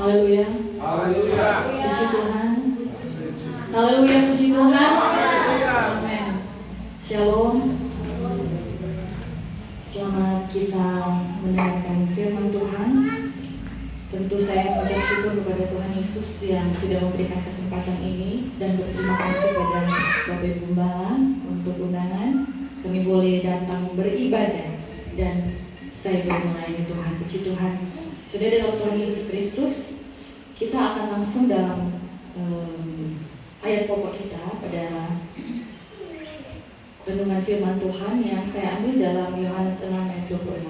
Haleluya. Haleluya. Puji Tuhan. Haleluya, puji Tuhan. Amin. Shalom. Selamat kita mendengarkan firman Tuhan. Tentu saya mengucap syukur kepada Tuhan Yesus yang sudah memberikan kesempatan ini, dan berterima kasih kepada Bapak Ibu Gembala untuk undangan. Kami boleh datang beribadah dan saya boleh melayani Tuhan. Puji Tuhan. Sudah dalam Tuhan Yesus Kristus, kita akan langsung dalam ayat pokok kita pada renungan firman Tuhan yang saya ambil dalam Yohanes 6 ayat 26.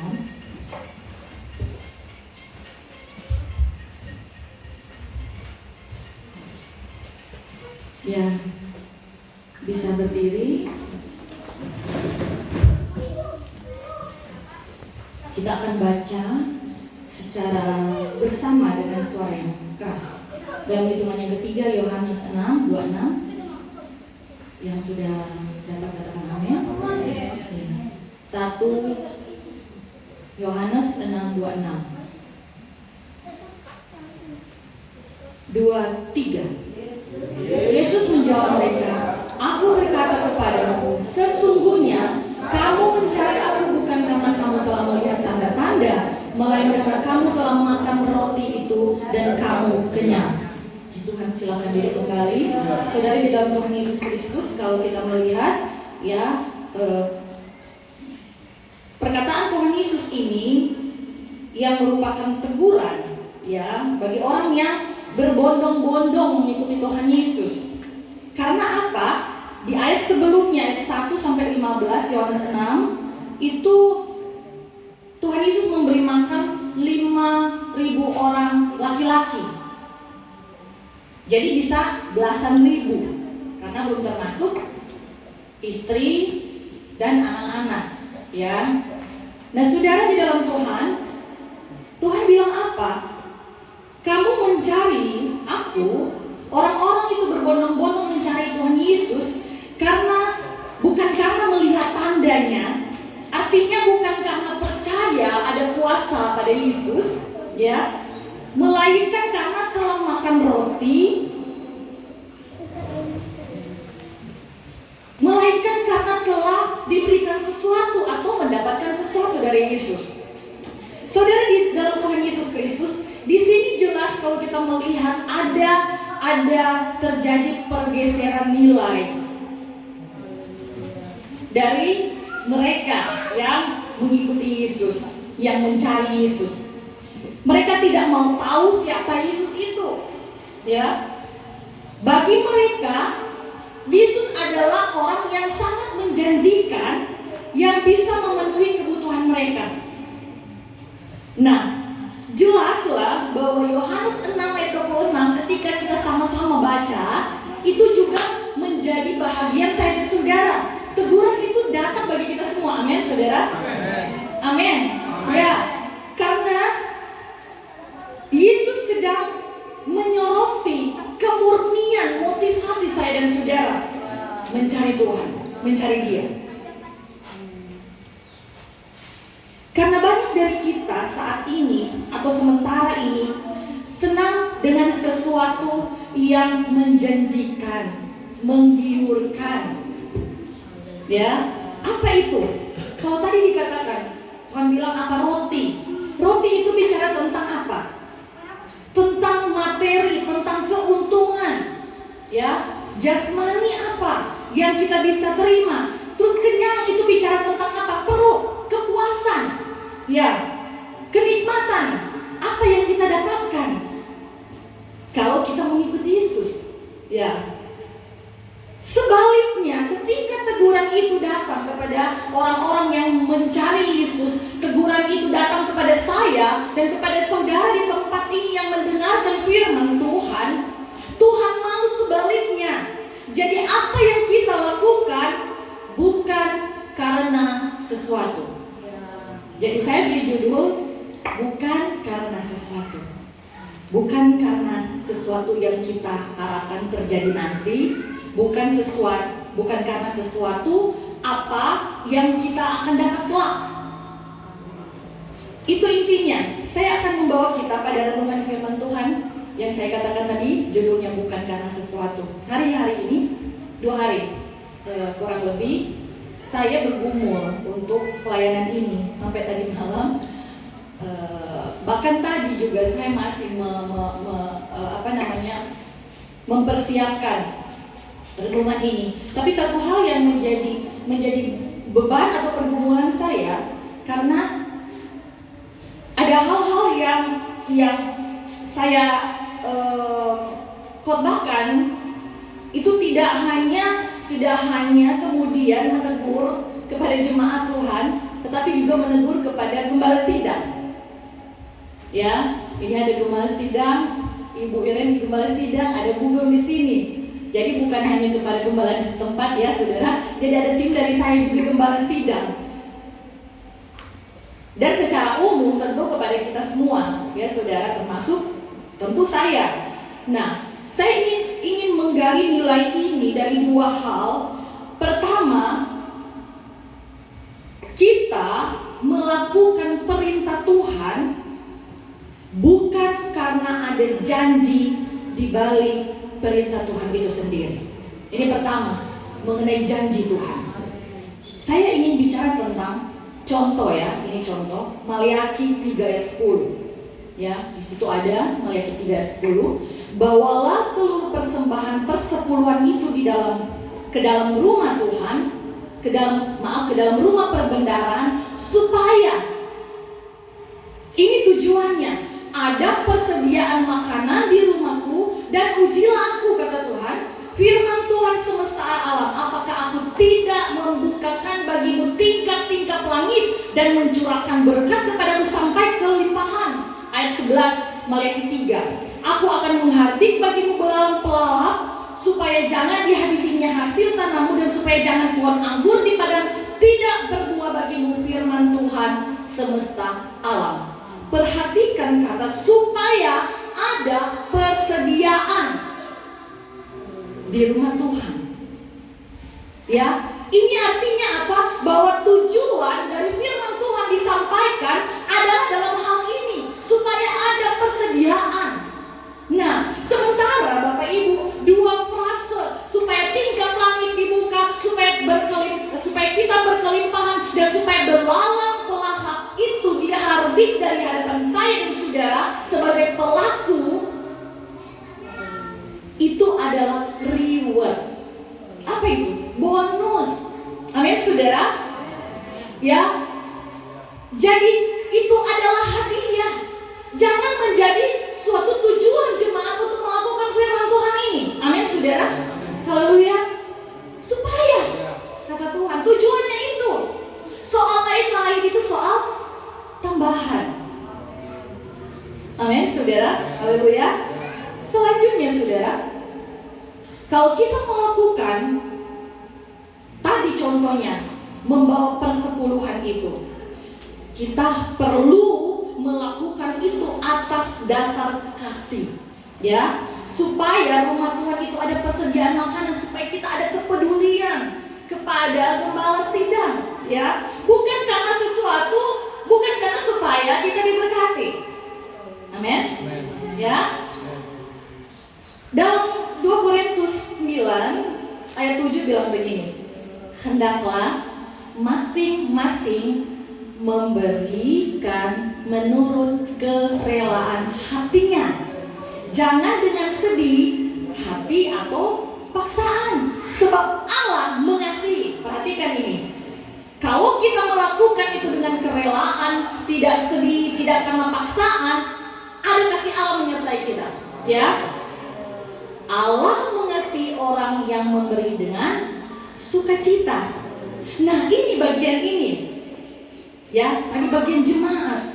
Ya, bisa berdiri. Kita akan baca secara bersama dengan suara yang keras. Dalam hitungan yang ketiga, Yohanes 6, 26. Yang sudah dapat katakan amin. Ya. 1 Yohanes 6, 26. 2, 3. Yesus menjawab mereka, "Aku berkata kepadamu, sesungguhnya kamu mencari aku bukan karena kamu telah melihat tanda-tanda, melainkan karena kamu telah makan roti itu dan kamu kenyang." Tuhan, silakan diri kembali. Saudara di dalam Tuhan Yesus Kristus, kalau kita melihat ya perkataan Tuhan Yesus ini yang merupakan teguran ya bagi orang yang berbondong-bondong mengikuti Tuhan Yesus. Karena apa? Di ayat sebelumnya, ayat 1 sampai 15 Yohanes 6, itu Tuhan Yesus memberi makan 5.000 orang laki-laki. Jadi bisa belasan ribu, karena belum termasuk istri dan anak-anak, ya. Nah, saudara di dalam Tuhan, Tuhan bilang apa? Kamu mencari aku, orang-orang itu berbondong-bondong mencari Tuhan Yesus bukan karena melihat tandanya, artinya bukan karena percaya ada kuasa pada Yesus, ya, melainkan karena telah makan roti, melainkan karena telah diberikan sesuatu atau mendapatkan sesuatu dari Yesus. Saudara, di dalam Tuhan Yesus Kristus, di sini jelas kalau kita melihat ada terjadi pergeseran nilai dari mereka yang mengikuti Yesus, yang mencari Yesus. Mereka tidak mau tahu siapa Yesus itu, ya. Bagi mereka, Yesus adalah orang yang sangat menjanjikan, yang bisa memenuhi kebutuhan mereka. Nah, jelaslah bahwa Yohanes 6 ayat 26 ketika kita sama-sama baca, itu juga menjadi bahagian saya dan saudara. Teguran itu datang bagi kita semua, amin saudara? Amin. Ya, karena Yesus sedang menyoroti kemurnian motivasi saya dan saudara mencari Tuhan, mencari Dia. Karena banyak dari kita saat ini atau sementara ini senang dengan sesuatu yang menjanjikan, menggiurkan. Ya, apa itu? Kalau tadi dikatakan, Tuhan bilang apa? Roti. Roti itu bicara tentang apa? Tentang materi, tentang keuntungan. Ya, jasmani apa yang kita bisa terima. Terus kenyang itu bicara tentang apa? Perut, kepuasan. Ya, kenikmatan. Apa yang kita dapatkan kalau kita mengikuti Yesus? Ya. Sebaliknya, ketika teguran itu datang kepada orang-orang yang mencari Yesus, teguran itu datang kepada saya dan kepada saudara di tempat ini yang mendengarkan firman Tuhan, Tuhan mau sebaliknya. Jadi apa yang kita lakukan bukan karena sesuatu. Jadi saya beri judul, bukan karena sesuatu. Bukan karena sesuatu yang kita harapkan terjadi nanti, bukan karena sesuatu apa yang kita akan dapat kelak. Itu intinya. saya akan membawa kita pada renungan firman Tuhan yang saya katakan tadi, judulnya bukan karena sesuatu. Hari ini, 2 hari kurang lebih, saya bergumul untuk pelayanan ini sampai tadi malam. Bahkan tadi juga saya masih mempersiapkan renungan ini. Tapi satu hal yang menjadi beban atau pergumulan saya, karena ada hal-hal yang saya khotbahkan itu tidak hanya kemudian menegur kepada jemaat Tuhan, tetapi juga menegur kepada gembala sidang. Ya, ini ada gembala sidang, Ibu Iren gembala sidang, ada Bugeng di sini. Jadi bukan hanya kepada gembala di setempat ya, saudara. Jadi ada tim dari saya juga gembala sidang. Dan secara umum tentu kepada kita semua, ya saudara, termasuk tentu saya. Nah, saya ingin menggali nilai ini dari 2 hal. Pertama, kita melakukan perintah Tuhan bukan karena ada janji di balik perintah Tuhan itu sendiri. Ini pertama, mengenai janji Tuhan. Saya ingin bicara tentang contoh ya, ini contoh Maliaki 3 ayat 10. Ya, di situ ada Maliaki 3 ayat 10. Bawalah seluruh persembahan persepuluhan itu ke dalam rumah Tuhan, ke dalam rumah perbendaharaan, supaya ini tujuannya, ada persediaan makanan di rumahku, dan ujilah aku, kata Tuhan, firman Tuhan semesta alam, apakah aku tidak membukakan bagimu tingkap-tingkap langit dan mencurahkan berkat kepadamu sampai kelimpahan. Ayat 11 Maliaki 3. Aku akan menghardik bagimu belalang pelalap, supaya jangan dihabisinya hasil tanahmu, dan supaya jangan pohon anggur di padang tidak berbuah bagimu, firman Tuhan semesta alam. Perhatikan kata supaya ada persediaan di rumah Tuhan. Ya, ini artinya apa? Bahwa tujuan dari firman Tuhan disampaikan adalah dalam hal ini, supaya ada persediaan. Nah, sementara Bapak Ibu, 2 frase, supaya tingkap langit dibuka, supaya kita berkelimpahan, dan supaya belalang pelahap itu dihardik dari hadapan saya dan saudara sebagai pelaku, itu adalah reward. Apa itu? Bonus. Amin, saudara. Ya. Jadi itu adalah hadiah. Jangan menjadi suatu tujuan jemaat untuk melakukan firman Tuhan ini. Amin, saudara. Haleluya. Supaya, kata Tuhan, tujuannya itu. Soal lain itu soal tambahan. Amin, saudara. Haleluya. Selanjutnya, saudara, kalau kita melakukan tadi contohnya membawa persepuluhan itu, kita perlu melakukan itu atas dasar kasih, ya, supaya rumah Tuhan itu ada persediaan makanan, supaya kita ada kepedulian kepada gembala sidang, ya, bukan karena sesuatu, bukan karena supaya kita diberkati. Amin. Ya. Dalam 2 Korintus 9 ayat 7 bilang begini, hendaklah masing-masing memberikan menurut kerelaan hatinya, jangan dengan sedih hati atau paksaan, sebab Allah mengasihi. Perhatikan ini, kalau kita melakukan itu dengan kerelaan, tidak sedih, tidak karena paksaan, ada kasih Allah menyertai kita, ya. Allah mengasihi orang yang memberi dengan sukacita. Nah, ini bagian ini, ya, tadi bagian jemaat.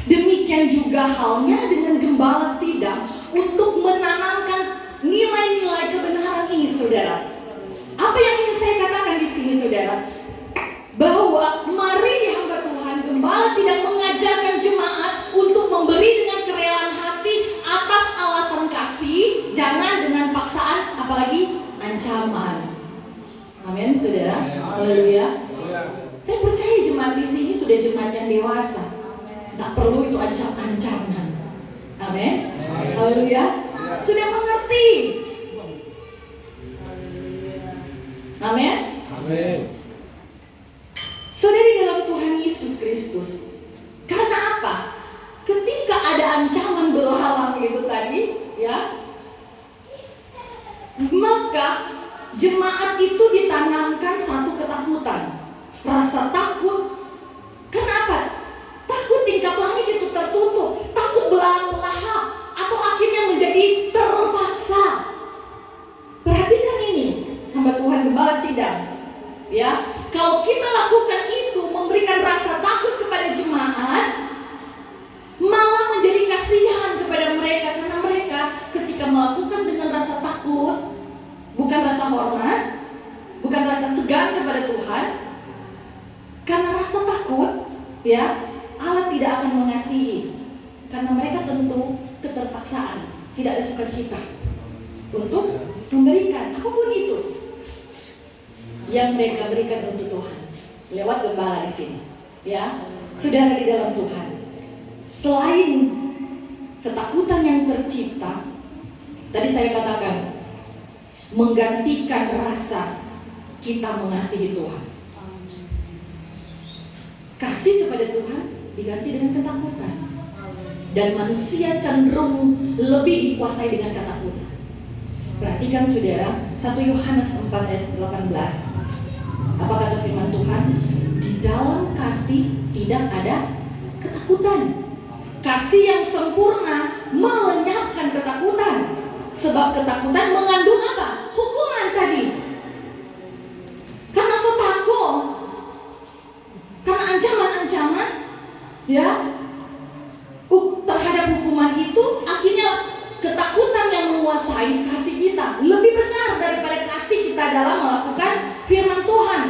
Demikian juga halnya dengan gembala sidang untuk menanamkan nilai-nilai kebenaran ini, saudara. Apa yang ingin saya katakan di sini, saudara? Bahwa mari hamba Tuhan, gembala sidang mengajarkan jemaat untuk memberi dengan kerelaan hati atas alasan kasih, jangan dengan paksaan, apalagi ancaman. Amin, saudara. Haleluya. Saya percaya jemaat di sini sudah jemaat yang dewasa, Tak perlu itu ancam-ancaman. Amin. Haleluya. Sudah mengerti. Amin. Amin. Saudari dalam Tuhan Yesus Kristus. Karena apa? Ketika ada ancaman belalang itu tadi, ya, maka jemaat itu ditanamkan satu ketakutan, rasa takut. Kenapa? Takut tingkap langit itu tertutup, takut belalang-belahap, atau akhirnya menjadi terpaksa. Perhatikan ini, hamba Tuhan Gembala Sidang, ya. Kalau kita lakukan itu, memberikan rasa takut kepada jemaat, malah menjadi kasihan kepada mereka, karena mereka ketika melakukan dengan rasa takut, bukan rasa hormat, bukan rasa segan kepada Tuhan, karena rasa takut, ya, Allah tidak akan mengasihi, karena mereka tentu keterpaksaan, tidak ada sukacita untuk memberikan apapun itu yang mereka berikan untuk Tuhan lewat gembala di sini, ya, saudara di dalam Tuhan. Selain ketakutan yang tercipta, tadi saya katakan menggantikan rasa kita mengasihi Tuhan. Kasih kepada Tuhan diganti dengan ketakutan, dan manusia cenderung lebih dikuasai dengan ketakutan. Perhatikan saudara, 1 Yohanes 4 ayat 18. Apa kata firman Tuhan? Di dalam kasih tidak ada ketakutan. Kasih yang sempurna melenyapkan ketakutan. Sebab ketakutan mengandung apa? Hukuman tadi. Karena so takut, karena ancaman-ancaman, ya, terhadap hukuman itu, akhirnya ketakutan yang menguasai kasih kita lebih besar daripada kasih kita dalam melakukan firman Tuhan.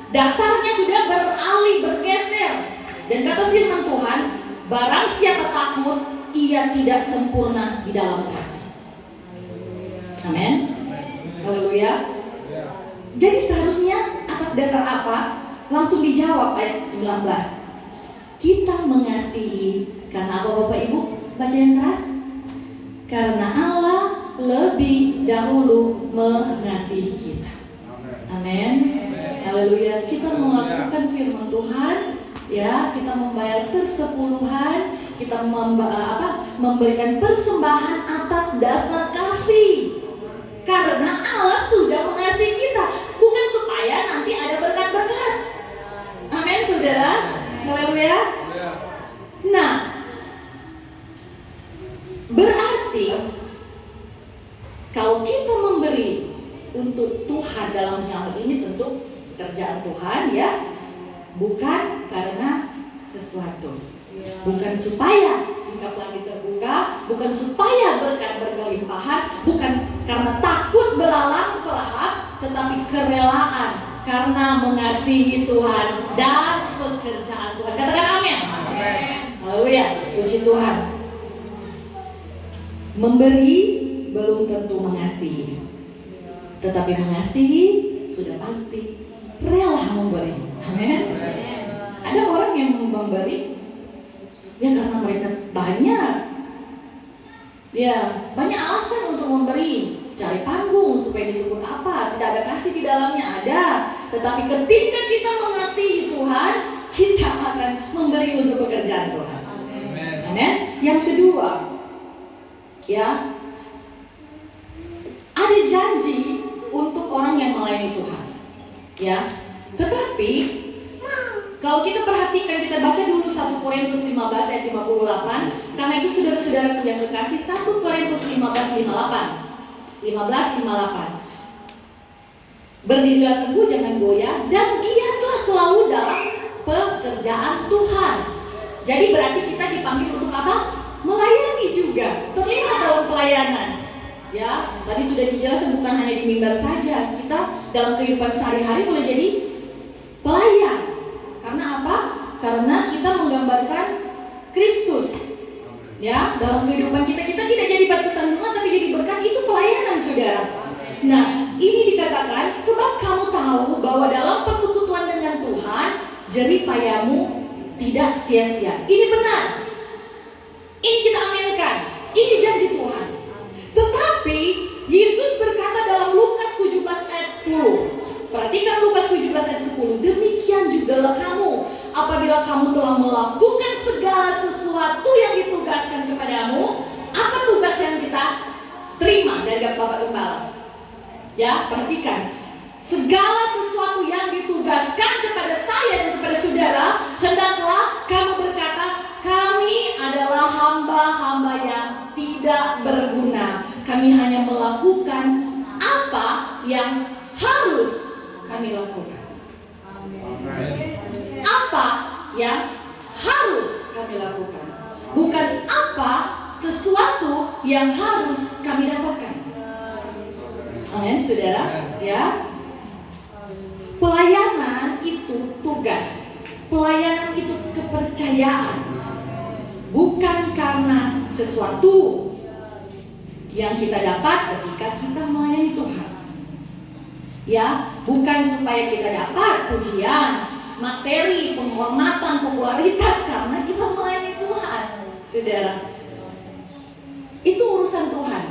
Dasarnya sudah beralih, bergeser. Dan kata firman Tuhan, barang siapa takut, ia tidak sempurna di dalam kasih. Amin. Haleluya. Jadi seharusnya atas dasar apa? Langsung dijawab ayat 19. Kita mengasihi karena apa, Bapak Ibu? Baca yang keras. Karena Allah lebih dahulu mengasihi kita. Amin. Haleluya. Kita melakukan firman Tuhan, ya, kita membayar persepuluhan, kita memberikan persembahan atas dasar kasih. Karena Allah sudah mengasihi kita, bukan supaya nanti ada berkat-berkat. Amin, saudara. Haleluya. Nah, berarti kalau kita memberi untuk Tuhan dalam hal ini tentu pekerjaan Tuhan, ya, bukan karena sesuatu, bukan supaya tingkap langit terbuka, bukan supaya berkat berkelimpahan, bukan karena takut belalang pelahap, tetapi kerelaan karena mengasihi Tuhan dan pekerjaan Tuhan. Katakan amin. Haleluya, puji Tuhan. Memberi belum tentu mengasihi, tetapi mengasihi sudah pasti rela memberi. Amin. Ada orang yang memberi ya karena mereka banyak, ya, banyak alasan untuk memberi. Cari panggung supaya disebut apa, tidak ada kasih di dalamnya, ada. Tetapi ketika kita mengasihi Tuhan, kita akan memberi untuk pekerjaan Tuhan. Amin. Yang kedua, ya, ada janji untuk orang yang melayani Tuhan, ya. Tetapi kalau kita perhatikan, kita baca dulu 1 Korintus 15 ayat 58. Karena itu saudara-saudara yang kekasih, 1 Korintus 15:58. Berdirilah teguh, jangan goyah, dan giatlah selalu dalam pekerjaan Tuhan. Jadi berarti kita dipanggil untuk apa? Melayani juga, terlibat dalam pelayanan. Ya, tadi sudah dijelaskan, bukan hanya di mimbar saja, kita dalam kehidupan sehari-hari boleh jadi pelayan. Karena apa? Karena kita menggambarkan Kristus. Ya, dalam kehidupan kita tidak jadi batu sandungan, tapi jadi berkat. Itu pelayanan, saudara. Nah, ini dikatakan sebab kamu tahu bahwa dalam persekutuan dengan Tuhan, jerih payamu tidak sia-sia. Ini benar. Ini kita aminkan. Ini janji Tuhan. Tetapi Yesus berkata dalam Lukas 17 ayat 10. Perhatikan Lukas 17 ayat 10. Demikian jugalah kamu, apabila kamu telah melakukan segala sesuatu yang ditugaskan kepadamu. Apa tugas yang kita terima dari Bapak Gembala? Ya, perhatikan. Segala sesuatu yang ditugaskan kepada saya dan kepada saudara, hendaklah kamu berkata, kami adalah hamba-hamba yang tidak berguna. Kami hanya melakukan apa yang harus kami lakukan. Apa yang harus kami lakukan, bukan apa sesuatu yang harus kami dapatkan. Amin, saudara. Ya, pelayanan itu tugas, pelayanan itu kepercayaan, bukan karena sesuatu yang kita dapat ketika kita melayani Tuhan. Ya, bukan supaya kita dapat pujian, materi, penghormatan, popularitas karena kita melayani Tuhan, saudara. Itu urusan Tuhan.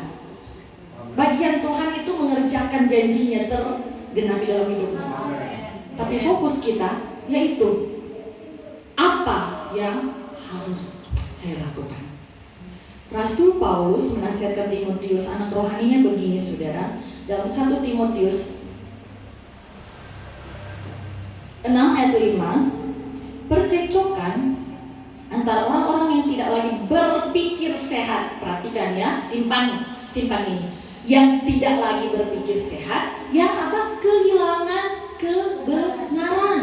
Bagian Tuhan itu mengerjakan janjinya tergenapi dalam hidupnya. Tapi fokus kita yaitu apa yang harus saya lakukan. Rasul Paulus menasihatkan Timotius, anak rohaninya, begini, saudara. Dalam 1 Timotius 6 ayat 5, percekcokan antara orang-orang yang tidak lagi berpikir sehat. Perhatikan ya, simpan ini. Yang tidak lagi berpikir sehat, yang apa? Kehilangan kebenaran.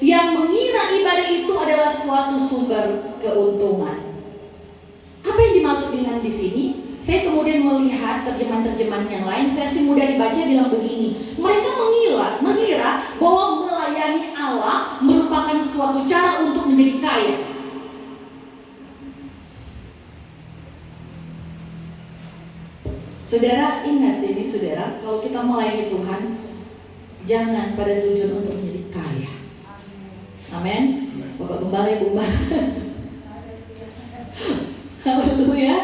Yang mengira ibadah itu adalah suatu sumber keuntungan. Apa yang dimaksud dengan di sini? Saya kemudian melihat terjemahan-terjemahan yang lain, versi mudah dibaca bilang begini. Mereka mengira bahwa melayani Allah merupakan suatu cara untuk menjadi kaya. Saudara, ingat ini saudara, kalau kita melayani Tuhan, jangan pada tujuan untuk menjadi kaya. Amin. Bapak Gembala, ya Gembala. Haleluya.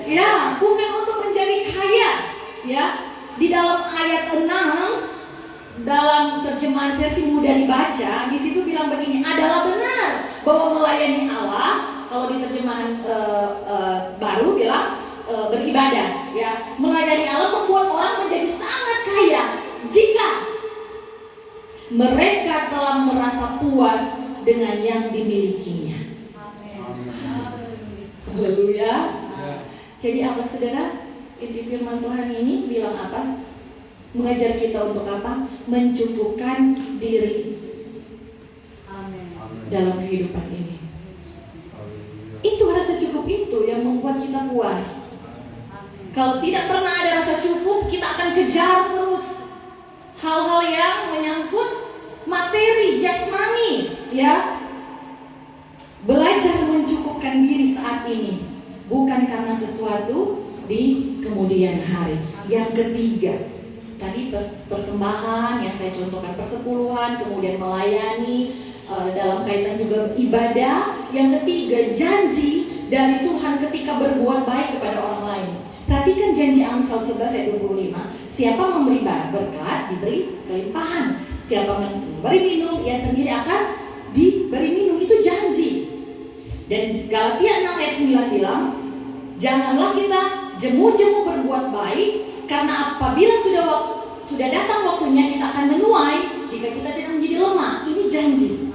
Ya, bukan untuk menjadi kaya. Ya, di dalam ayat 6 dalam terjemahan versi mudah dibaca, di situ bilang begini, adalah benar bahwa melayani Allah, kalau di terjemahan baru bilang beribadah, ya. Melayani Allah membuat orang menjadi sangat kaya jika mereka telah merasa puas dengan yang dimilikinya. Haleluya. Jadi apa saudara? Inti firman Tuhan ini bilang apa? Mengajar kita untuk apa? Mencukupkan diri dalam kehidupan ini. Itu rasa cukup itu yang membuat kita puas. Kalau tidak pernah ada rasa cukup, kita akan kejar terus hal-hal yang menyangkut materi, jasmani, ya. Belajar mencukupkan diri saat ini, bukan karena sesuatu di kemudian hari. Yang ketiga, tadi persembahan yang saya contohkan, persepuluhan, kemudian melayani, dalam kaitan juga ibadah. Yang ketiga, janji dari Tuhan ketika berbuat baik kepada orang lain. Perhatikan janji Amsal 11 ayat 25. Siapa memberi berkat, diberi kelimpahan. Siapa memberi minum, ia sendiri akan diberi minum. Itu janji. Dan Galatia 6 ayat 9 bilang, janganlah kita jemu-jemu berbuat baik, karena apabila sudah datang waktunya kita akan menuai jika kita tidak menjadi lemah. Ini janji.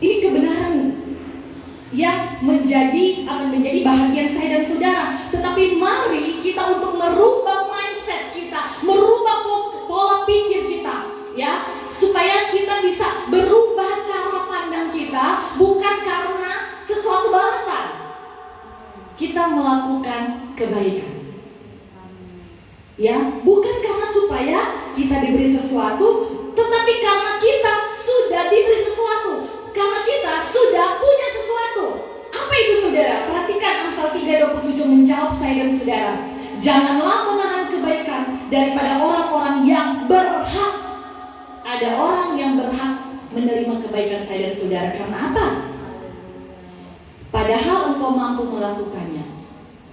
Ini kebenaran yang akan menjadi bahagian saya dan saudara. Tetapi mari kita untuk merubah mindset kita, merubah pola pikir kita, ya, supaya kita bisa berubah cara pandang kita, bukan karena sesuatu balasan. Kita melakukan kebaikan, ya, bukan karena supaya kita diberi sesuatu, tetapi karena kita sudah diberi sesuatu, karena kita sudah punya sesuatu. Apa itu saudara? Perhatikan Amsal 3:27 menjawab saya dan saudara. Janganlah menahan kebaikan daripada orang-orang yang berhak. Ada orang yang berhak menerima kebaikan saya dan saudara. Karena apa? Padahal engkau mampu melakukannya,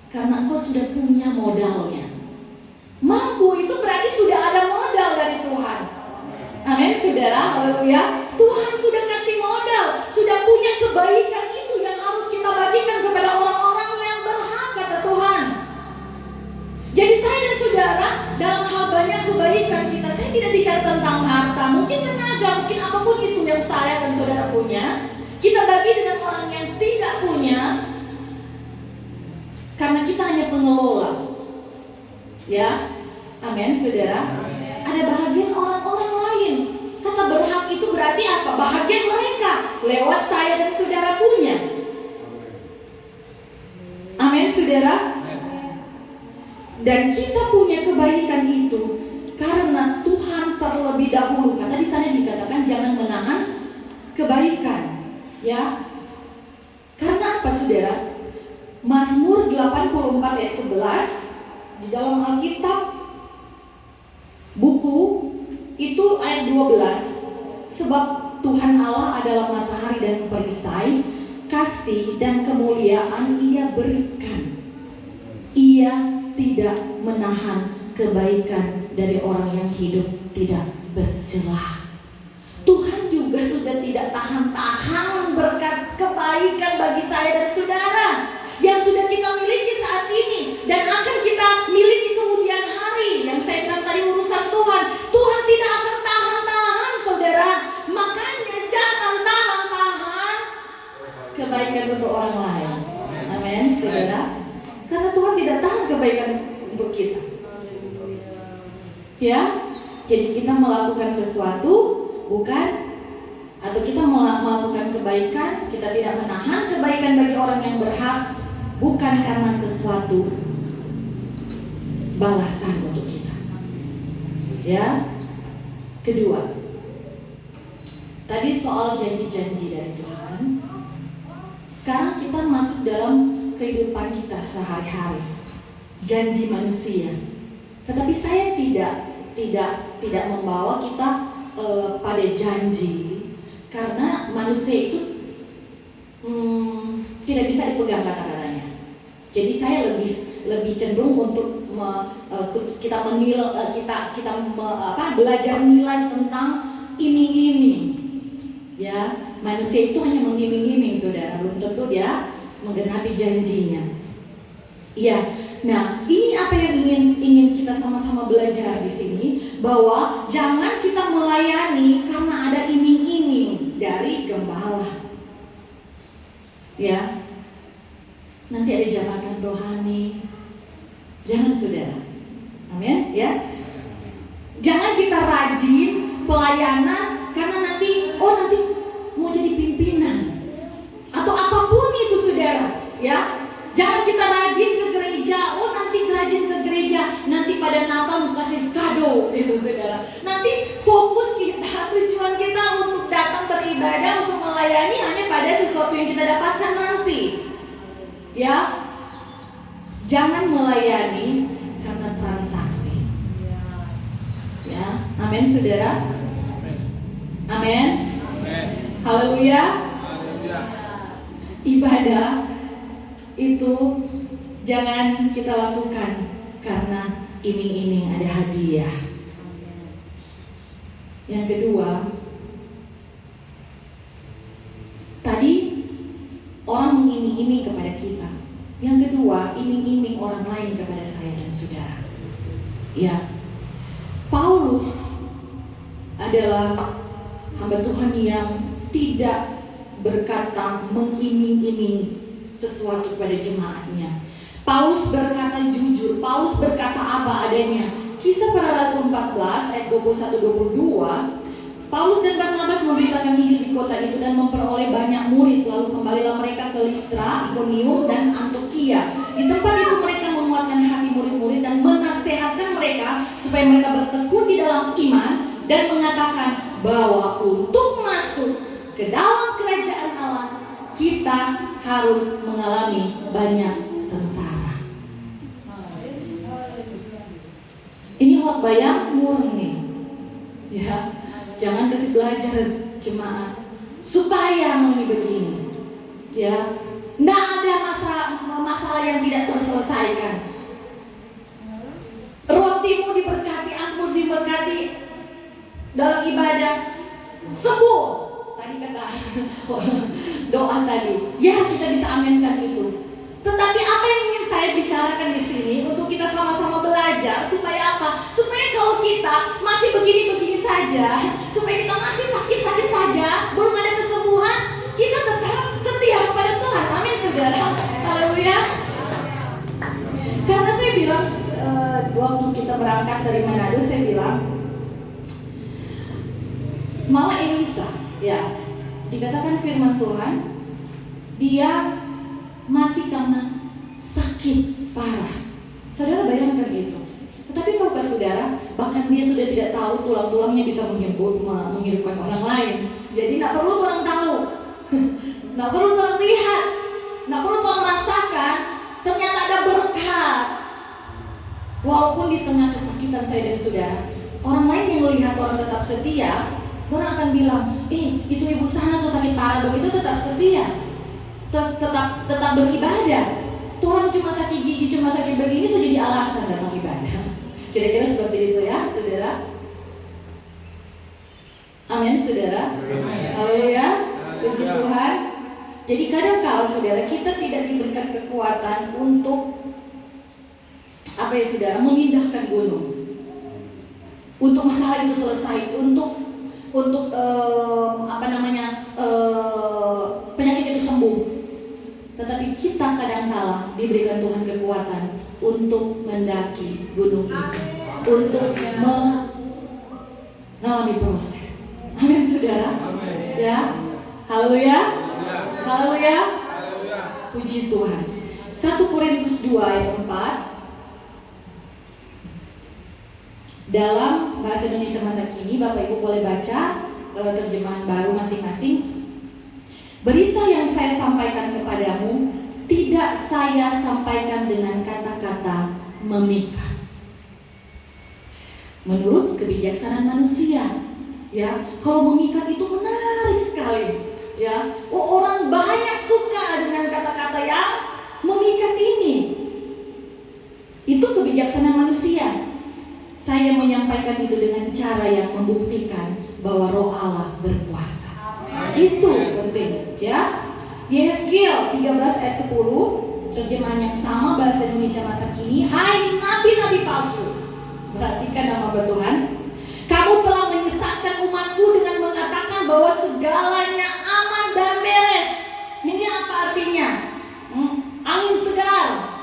karena engkau sudah punya modalnya. Mampu itu berarti sudah ada modal dari Tuhan. Amin, saudara. Haleluya. Tuhan sudah kasih modal, sudah punya kebaikan itu yang harus kita bagikan kepada orang-orang yang berhak, kata Tuhan. Jadi saya dan saudara, dalam hal banyak kebaikan kita, saya tidak bicara tentang harta, mungkin tenaga, mungkin apapun itu yang saya dan saudara punya, kita bagi dengan orang yang tidak punya, karena kita hanya pengelola. Ya, amin, saudara. Ada bahagian orang-orang lain. Kata berhak itu berarti apa? Bahagian mereka lewat saya dan saudara punya. Amin, saudara. Dan kita punya kebaikan itu karena Tuhan terlebih dahulu. Kata di sana dikatakan jangan menahan kebaikan, ya. Karena apa, saudara? Mazmur 84 ayat 11 di dalam Alkitab buku itu ayat 12. Sebab Tuhan Allah adalah matahari dan perisai, kasih dan kemuliaan Ia berikan. Ia tidak menahan kebaikan dari orang yang hidup tidak bercelah. Tuhan juga sudah tidak tahan-tahan berkat kebaikan bagi saya dan saudara yang sudah kita miliki saat ini dan akan kita miliki kemudian hari. Yang saya bilang tadi urusan Tuhan. Tuhan tidak akan tahan-tahan, saudara. Makanya jangan tahan-tahan kebaikan untuk orang lain. Amin, saudara. Karena Tuhan tidak tahan kebaikan untuk kita. Ya, jadi kita melakukan sesuatu bukan, atau kita melakukan kebaikan, kita tidak menahan kebaikan bagi orang yang berhak, bukan karena sesuatu balasan untuk kita. Ya, kedua, tadi soal janji-janji dari Tuhan. Sekarang kita masuk dalam kehidupan kita sehari-hari, janji manusia. Tetapi saya tidak membawa kita pada janji, karena manusia itu tidak bisa dipegang kata-katanya. Jadi saya lebih cenderung untuk kita belajar nilai tentang iming-iming. Ya, manusia itu hanya mengiming-iming, saudara, belum tentu dia menggenapi janjinya. Ya, nah ini apa yang ingin kita sama-sama belajar di sini, bahwa jangan kita melayani karena ada iming-iming dari gembala. Ya, nanti ada jabatan rohani. Jangan, saudara. Amin, ya. Jangan kita rajin pelayanan karena nanti mau jadi pimpinan atau apapun itu, saudara. Ya, jangan kita rajin ke gereja. Nanti rajin ke gereja, nanti pada Natal kasih kado itu, saudara. Nanti fokus kita, tujuan kita untuk datang beribadah, untuk melayani hanya pada sesuatu yang kita dapatkan nanti. Ya, jangan melayani karena transaksi. Ya, amin, saudara. Amin. Haleluya. Ibadah itu jangan kita lakukan karena iming-iming ada hadiah. Yang kedua, tadi orang mengiming-iming kepada kita. Yang kedua, iming-iming orang lain kepada saya dan saudara. Ya, Paulus adalah hamba Tuhan yang tidak berkata mengiming-iming sesuatu kepada jemaatnya. Paulus berkata jujur, Paulus berkata apa adanya. Kisah Para Rasul 14 ayat 21-22, Paulus dan Barnabas memberitakan Injil di kota itu dan memperoleh banyak murid. Lalu kembalilah mereka ke Listra, Ikonium dan Antiokhia. Di tempat itu mereka menguatkan hati murid-murid dan menasehatkan mereka supaya mereka bertekun di dalam iman dan mengatakan bahwa untuk masuk ke dalam kerajaan Allah kita harus mengalami banyak sengsara. Ini khotbah yang murni. Ya, jangan kasih belajar jemaat supaya ini begini, ya, nggak ada masalah yang tidak terselesaikan. Rotimu diberkati, aku diberkati dalam ibadah, sembuh. Tadi kata doa tadi, ya kita bisa aminkan itu. Tetapi apa yang ingin saya bicarakan di sini untuk kita sama-sama belajar supaya apa? Supaya kalau kita masih begini-begini saja, supaya kita masih sakit-sakit saja, belum ada kesembuhan, kita tetap setia kepada Tuhan. Amin saudara. Haleluya. Karena saya bilang waktu kita berangkat dari Manado, saya bilang malah Elisa, ya, dikatakan firman Tuhan, dia mati karena sakit parah. Saudara bayangkan itu. Tetapi tahukah saudara, bahkan dia sudah tidak tahu tulang-tulangnya bisa menghidupkan orang lain. Jadi tidak perlu orang tahu, tidak perlu orang lihat, tidak perlu orang merasakan. Ternyata ada berkat. Walaupun di tengah kesakitan saya dan saudara, orang lain yang melihat orang tetap setia, orang akan bilang, itu ibu sana so sakit parah begitu tetap setia, tetap beribadah. Tuh orang cuma sakit gigi, cuma sakit begini sudah jadi alasan datang ibadah. Kira-kira seperti itu ya, saudara. Amin, saudara. Haleluya, puji Tuhan. Jadi kadang kala saudara, kita tidak diberikan kekuatan untuk apa ya saudara, memindahkan gunung, untuk masalah itu selesai, untuk penyakit itu sembuh. Tetapi kita kadangkala diberikan Tuhan kekuatan untuk mendaki gunung itu, untuk mengalami proses. Amin saudara. Amin. Ya, haleluya, haleluya, puji Tuhan. 1 Korintus 2 ayat 4. Dalam bahasa Indonesia masa kini, Bapak Ibu boleh baca terjemahan baru masing-masing. Berita yang saya sampaikan kepadamu tidak saya sampaikan dengan kata-kata memikat, menurut kebijaksanaan manusia. Ya, kalau memikat itu menarik sekali. Ya, orang banyak suka dengan kata-kata yang memikat ini. Itu kebijaksanaan manusia. Saya menyampaikan itu dengan cara yang membuktikan bahwa Roh Allah berkuasa. Itu penting, ya. Yeskiel 13 ayat 10, terjemahan yang sama bahasa Indonesia masa kini. Hai nabi-nabi palsu, perhatikan nama Tuhan, kamu telah menyesatkan umatku dengan mengatakan bahwa segalanya aman dan beres. Ini apa artinya? Angin segar.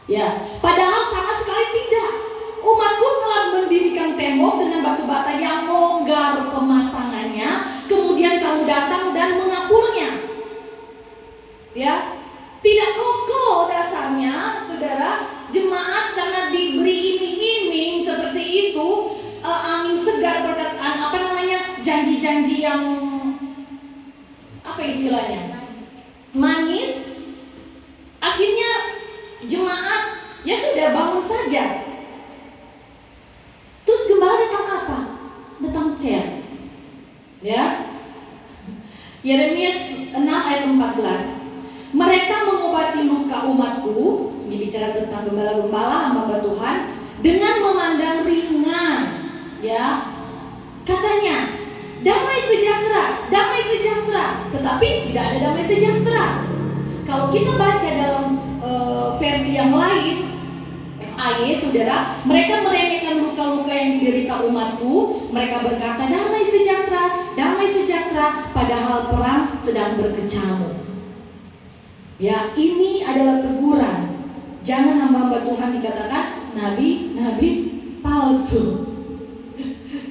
Ya, padahal sama sekali tidak. Umatku telah mendirikan tembok dengan batu bata yang longgar pemasangannya, kemudian kamu datang dan mengapurnya. Ya, tidak kokoh dasarnya, saudara. Jemaat karena diberi iming-iming seperti itu, angin segar, perkataan janji-janji yang apa istilahnya, manis. Akhirnya jemaat ya sudah bangun saja. Terus gembala datang apa? Datang cer. Ya. Yeremia 6 ayat 14. Mereka mengobati luka umatku, ini bicara tentang gembala-gembala hamba Tuhan, dengan memandang ringan. Ya. Katanya, damai sejahtera, tetapi tidak ada damai sejahtera. Kalau kita baca dalam versi yang lain, FAY, saudara, mereka meremehkan luka-luka yang diderita umatku. Mereka berkata damai sejahtera, padahal perang sedang berkecamuk. Ya, ini adalah teguran. Jangan hamba-hamba Tuhan dikatakan nabi-nabi palsu.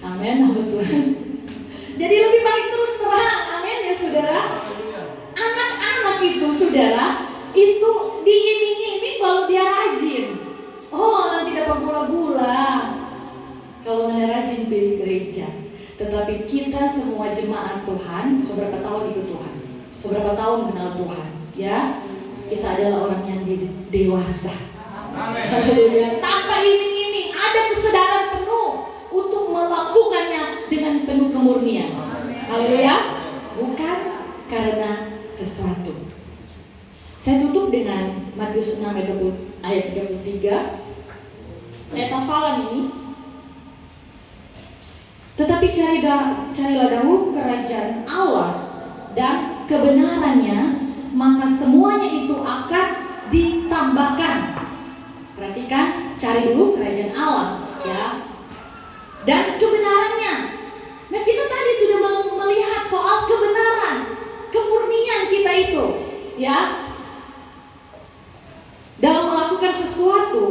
Amin, hamba Tuhan. Jadi lebih baik terus terang, amin ya saudara. Anak-anak itu saudara, itu diiming-iming kalau dia rajin. Oh, nanti dapat gula-gula kalau anda rajin pilih gereja. Tetapi kita semua jemaat Tuhan, seberapa tahun ikut Tuhan, seberapa tahun kenal Tuhan, ya, kita adalah orang yang dewasa. Amin. Tanpa iming-iming, ada kesadaran penuh untuk melakukannya dengan penuh kemurnian. Haleluya. Bukan karena sesuatu. Saya tutup dengan Matius 6 ayat 33. Ayat hafalan ini. Tetapi carilah dahulu kerajaan Allah dan kebenarannya, maka semuanya itu akan ditambahkan. Perhatikan, cari dulu kerajaan Allah, ya, dan kebenarannya. Nah, kita tadi sudah melihat soal kebenaran, kemurnian kita itu, ya, dalam melakukan sesuatu.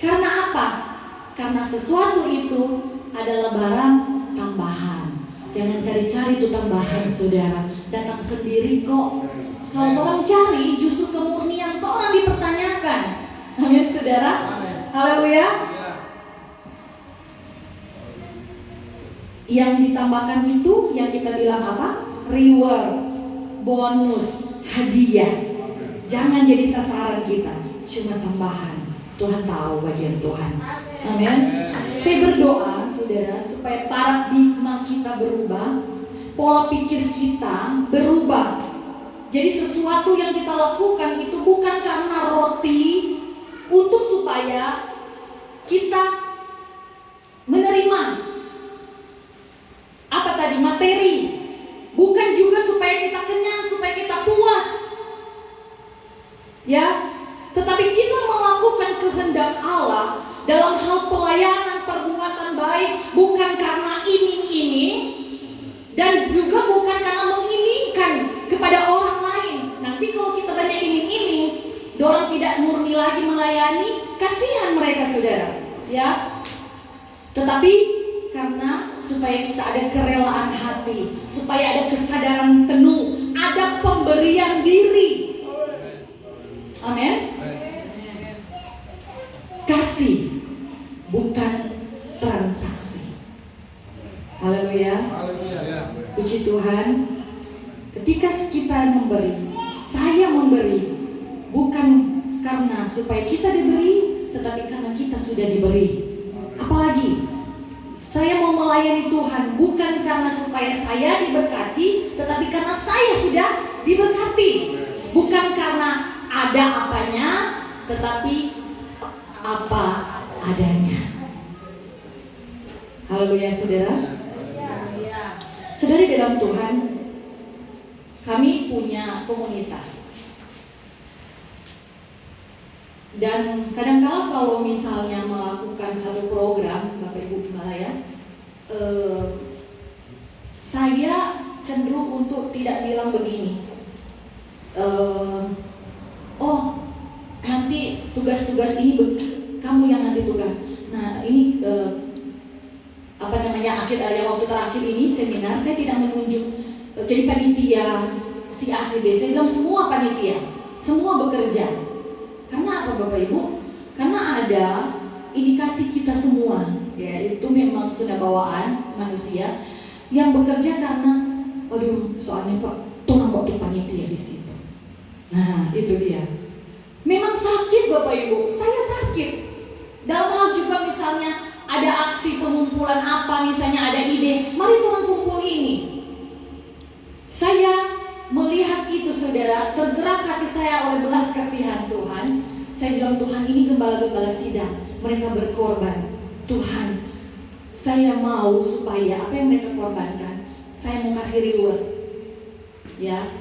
Karena apa? Karena sesuatu itu adalah barang tambahan. Jangan cari-cari itu tambahan, saudara. Datang sendiri kok. Kalau orang cari, justru kemurnian orang dipertanyakan. Amin, saudara. Haleluya. Yang ditambahkan itu yang kita bilang apa? Reward, bonus, hadiah. Jangan jadi sasaran kita, cuma tambahan. Tuhan tahu bagian Tuhan. Amin. Saya berdoa, saudara, supaya paradigma kita berubah, pola pikir kita berubah. Jadi sesuatu yang kita lakukan itu bukan karena roti, untuk supaya kita menerima apa tadi, materi. Bukan juga supaya kita kenyang, supaya kita puas, ya. Tetapi kita melakukan kehendak Allah dalam hal pelayanan, perbuatan baik, bukan karena iming-iming, dan juga bukan karena mengimingkan kepada orang lain. Nanti kalau kita banyak iming-iming, orang tidak murni lagi melayani, kasihan mereka, saudara, ya. Tetapi karena supaya kita ada kerelaan hati, supaya ada kesadaran penuh, ada pemberian diri. Amin. Kasih, bukan transaksi. Haleluya. Puji Tuhan. Ketika kita memberi, saya memberi, bukan karena supaya kita diberi, tetapi karena kita sudah diberi. Apalagi saya mau melayani Tuhan bukan karena supaya saya diberkati, tetapi karena saya sudah diberkati. Bukan karena ada apanya, tetapi apa adanya. Haleluya, saudara. Saudari dalam Tuhan, kami punya komunitas. Dan kadang-kala kalau misalnya melakukan satu program, Bapak Ibu Gembala, ya, saya cenderung untuk tidak bilang begini, oh nanti tugas-tugas ini kamu yang nanti tugas. Nah ini yang waktu terakhir ini seminar, saya tidak menunjuk jadi panitia si A si B. Saya bilang semua panitia, semua bekerja. Karena apa, Bapak Ibu? Karena ada indikasi kita semua, ya, itu memang sudah bawaan manusia yang bekerja karena, aduh, soalnya Pak, orang waktu panitia di situ. Nah, itu dia. Memang sakit, Bapak Ibu, saya sakit. Dalam hal juga misalnya ada aksi pengumpulan apa, misalnya ada ide, mari Tuhan kumpul ini. Saya melihat itu, saudara, tergerak hati saya oleh belas kasihan Tuhan. Saya bilang, Tuhan, ini gembala-gembala sidang, mereka berkorban. Tuhan, saya mau supaya apa yang mereka korbankan, saya mau kasih reward. Ya,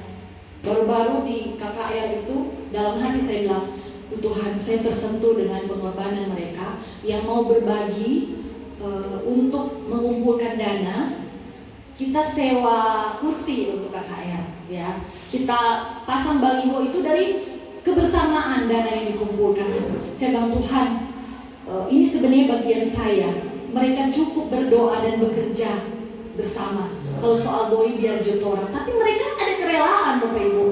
baru-baru di KKR itu, dalam hati saya bilang, Tuhan, saya tersentuh dengan pengorbanan mereka yang mau berbagi untuk mengumpulkan dana. Kita sewa kursi untuk KKR, ya. Kita pasang baliho itu dari kebersamaan dana yang dikumpulkan. Saya bilang, Tuhan, ini sebenarnya bagian saya. Mereka cukup berdoa dan bekerja bersama. Kalau soal doi biar jotoran, tapi mereka ada kerelaan, Bapak Ibu.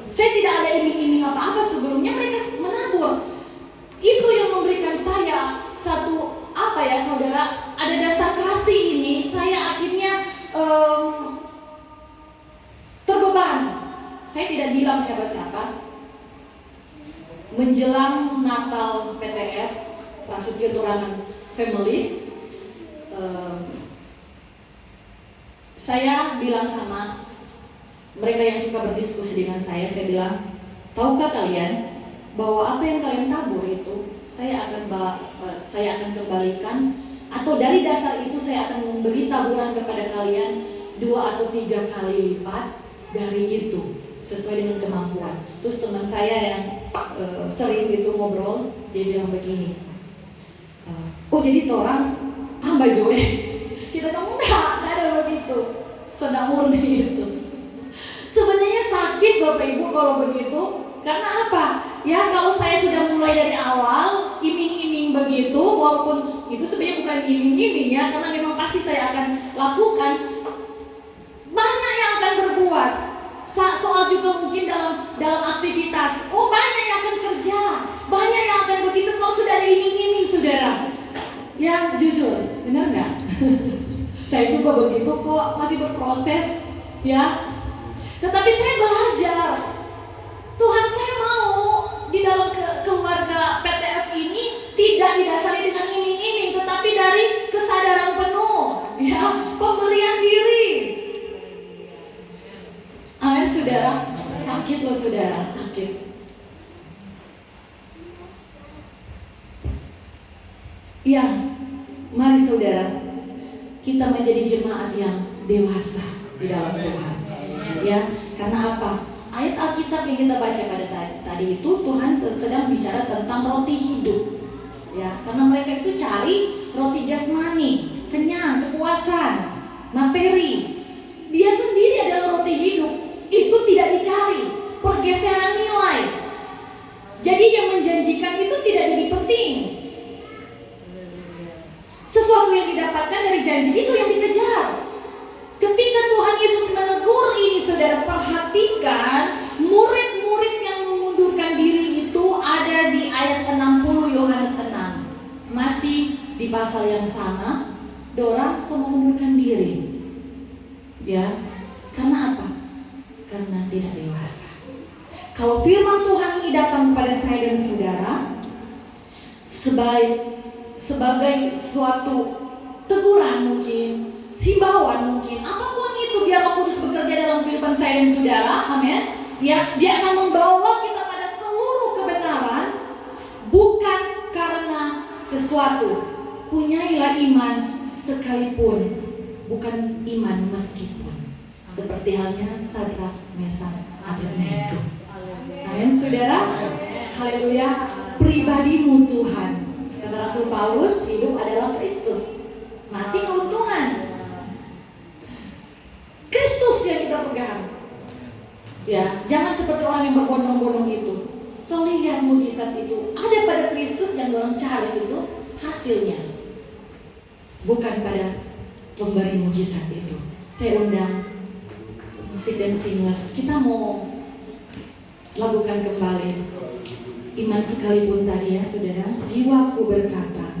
Saya tidak ada iming-iming apa-apa sebelumnya, mereka menabur. Itu yang memberikan saya satu, apa ya, saudara, ada dasar kasih ini. Saya akhirnya terbeban. Saya tidak bilang siapa-siapa. Menjelang Natal PTF, Prasetyo Turangan Families, Saya bilang sama mereka yang suka berdiskusi dengan saya bilang, tahukah kalian bahwa apa yang kalian tabur itu saya akan kembalikan, atau dari dasar itu saya akan memberi taburan kepada kalian 2 atau 3 kali lipat dari itu, sesuai dengan kemampuan. Terus teman saya yang sering itu ngobrol, dia bilang begini, oh jadi orang tambah joe. Kita bilang enggak ada begitu, sedang murni itu. Sebenarnya sakit Bapak Ibu kalau begitu. Karena apa? Ya kalau saya sudah mulai dari awal iming-iming begitu, walaupun itu sebenarnya bukan iming-iming ya, karena memang pasti saya akan lakukan. Banyak yang akan berbuat. Soal juga mungkin dalam aktivitas. Oh banyak yang akan kerja, banyak yang akan begitu kalau sudah ada iming-iming, saudara. Ya jujur, benar nggak? Saya juga begitu kok, masih berproses, ya. Tetapi saya belajar. Tuhan, saya mau di dalam keluarga PTF ini tidak didasari dengan iming-iming, tetapi dari kesadaran penuh, ya, pemberian diri. Amin, saudara. Sakit loh saudara, sakit. Ya, mari saudara, kita menjadi jemaat yang dewasa di dalam Tuhan. Ya, karena apa? Ayat Alkitab yang kita baca pada tadi itu Tuhan sedang bicara tentang roti hidup. Ya, karena mereka itu cari roti jasmani, kenyang, kepuasan, materi. Dia sendiri adalah roti hidup. Itu tidak dicari, pergeseran nilai. Jadi yang menjanjikan itu tidak jadi penting. Sesuatu yang didapatkan dari janji itu yang dikejar. Ketika Tuhan Yesus menegur ini, saudara, perhatikan murid-murid yang mengundurkan diri itu ada di ayat 60 Yohanes 6. Masih di pasal yang sama, dorang semua mengundurkan diri. Ya, karena apa? Karena tidak dewasa. Kalau firman Tuhan ini datang kepada saya dan saudara sebagai suatu teguran mungkin, himbauan mungkin, apapun itu, biar Roh Kudus bekerja dalam kehidupan saya dan saudara, amin. Ya, dia akan membawa kita pada seluruh kebenaran, bukan karena sesuatu. Punyailah iman sekalipun, bukan iman meskipun. Seperti halnya Sadrak, Mesak, Abednego. Amin, saudara. Haleluya. Pribadimu Tuhan. Kata Rasul Paulus, hidup adalah Kristus, mati keuntungan. Kristus yang kita pegang. Ya, jangan seperti orang yang berbondong-bondong itu. So lihat mujizat itu ada pada Kristus dan orang cari itu hasilnya, bukan pada pemberi mujizat itu. Saya undang musik dan singers, kita mau lakukan kembali Iman Sekalipun tadi ya saudara. Jiwaku berkata,